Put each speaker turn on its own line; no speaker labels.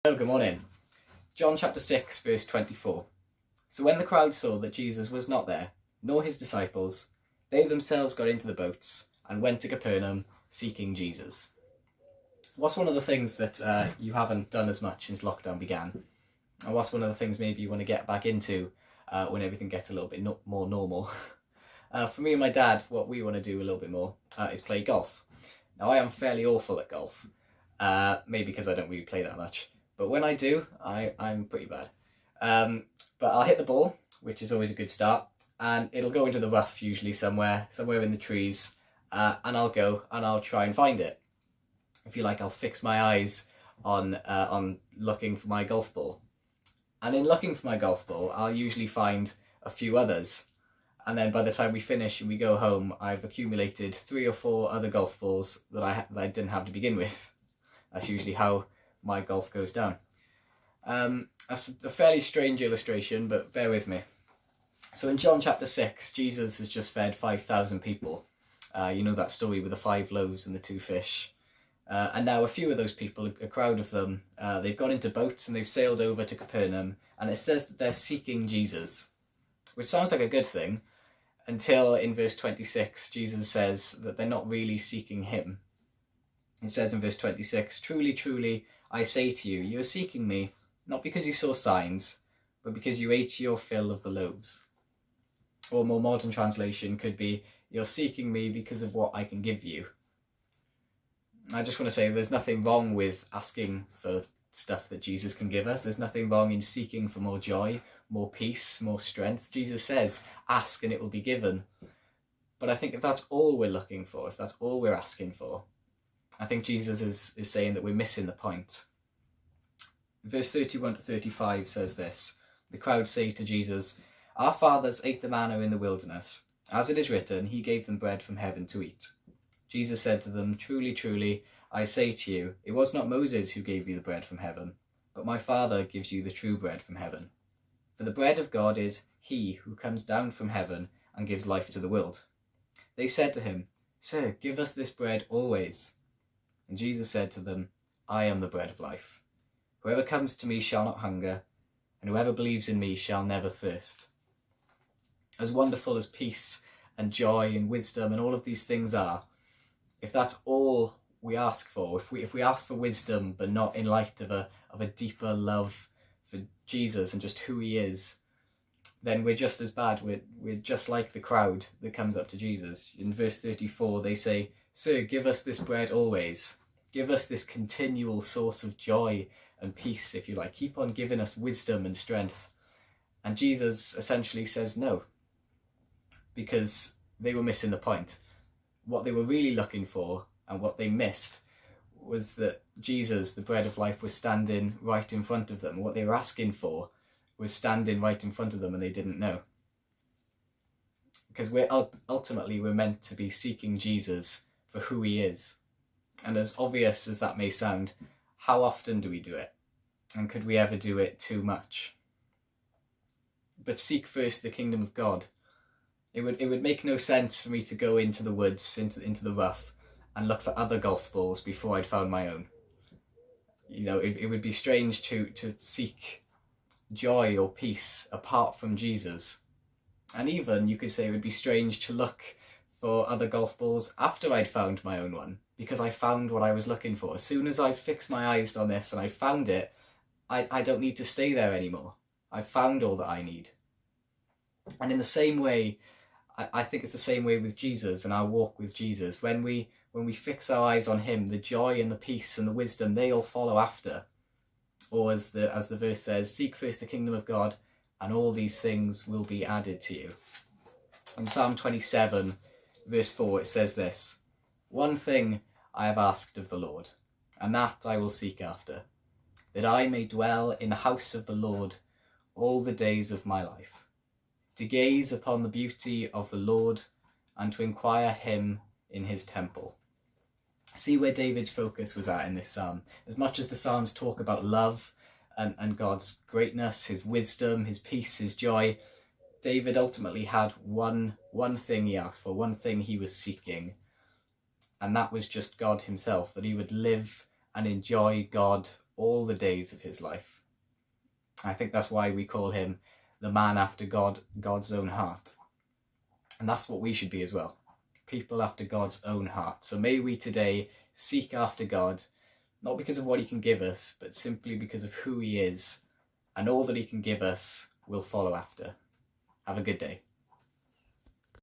Hello, good morning. John chapter 6 verse 24. So when the crowd saw that Jesus was not there, nor his disciples, they themselves got into the boats and went to Capernaum seeking Jesus. What's one of the things that you haven't done as much since lockdown began? And what's one of the things maybe you want to get back into when everything gets a little bit more normal? For me and my dad, what we want to do a little bit more is play golf. Now I am fairly awful at golf, maybe because I don't really play that much. But when I do, I'm pretty bad. But I'll hit the ball, which is always a good start, and it'll go into the rough, usually somewhere in the trees, and I'll go and I'll try and find it. If you like, I'll fix my eyes on looking for my golf ball. And in looking for my golf ball, I'll usually find a few others. And then by the time we finish and we go home, I've accumulated 3 or 4 other golf balls that I didn't have to begin with. That's usually how my golf goes down. That's a fairly strange illustration, but bear with me. So in John chapter 6, Jesus has just fed 5,000 people. You know that story with the 5 loaves and the 2 fish. And now a few of those people, a crowd of them, they've gone into boats and they've sailed over to Capernaum, and it says that they're seeking Jesus, which sounds like a good thing, until in verse 26, Jesus says that they're not really seeking him. It says in verse 26, "Truly, truly, I say to you, you are seeking me, not because you saw signs, but because you ate your fill of the loaves." Or a more modern translation could be, "You're seeking me because of what I can give you." I just want to say there's nothing wrong with asking for stuff that Jesus can give us. There's nothing wrong in seeking for more joy, more peace, more strength. Jesus says, ask and it will be given. But I think if that's all we're looking for, if that's all we're asking for, I think Jesus is saying that we're missing the point. Verse 31 to 35 says this. The crowd say to Jesus, "Our fathers ate the manna in the wilderness. As it is written, he gave them bread from heaven to eat." Jesus said to them, "Truly, truly, I say to you, it was not Moses who gave you the bread from heaven, but my Father gives you the true bread from heaven. For the bread of God is he who comes down from heaven and gives life to the world." They said to him, "Sir, give us this bread always." And Jesus said to them, "I am the bread of life. Whoever comes to me shall not hunger, and whoever believes in me shall never thirst." As wonderful as peace and joy and wisdom and all of these things are, if that's all we ask for, if we ask for wisdom but not in light of a deeper love for Jesus and just who he is, then we're just as bad. We're just like the crowd that comes up to Jesus. In verse 34 they say, "Sir, give us this bread always. Give us this continual source of joy and peace, if you like. Keep on giving us wisdom and strength." And Jesus essentially says no, because they were missing the point. What they were really looking for and what they missed was that Jesus, the bread of life, was standing right in front of them. What they were asking for was standing right in front of them, and they didn't know. Because ultimately we're meant to be seeking Jesus for who he is. And as obvious as that may sound, how often do we do it? And could we ever do it too much? But seek first the kingdom of God. It would make no sense for me to go into the woods, into the rough, and look for other golf balls before I'd found my own. You know, it would be strange to seek joy or peace apart from Jesus. And even, you could say, it would be strange to look for other golf balls after I'd found my own one, because I found what I was looking for. As soon as I'd fixed my eyes on this and I found it, I don't need to stay there anymore. I've found all that I need. And in the same way, I think it's the same way with Jesus and our walk with Jesus. When we fix our eyes on him, the joy and the peace and the wisdom, they all follow after. Or as the verse says, "Seek first the kingdom of God, and all these things will be added to you." In Psalm 27, verse 4, it says this, "One thing I have asked of the Lord, and that I will seek after, that I may dwell in the house of the Lord all the days of my life, to gaze upon the beauty of the Lord and to inquire him in his temple." See where David's focus was at in this psalm. As much as the psalms talk about love and God's greatness, his wisdom, his peace, his joy, David ultimately had one thing he asked for, one thing he was seeking, and that was just God himself, that he would live and enjoy God all the days of his life. I think that's why we call him the man after God's own heart. And that's what we should be as well. People after God's own heart. So may we today seek after God, not because of what he can give us, but simply because of who he is, and all that he can give us we'll follow after. Have a good day.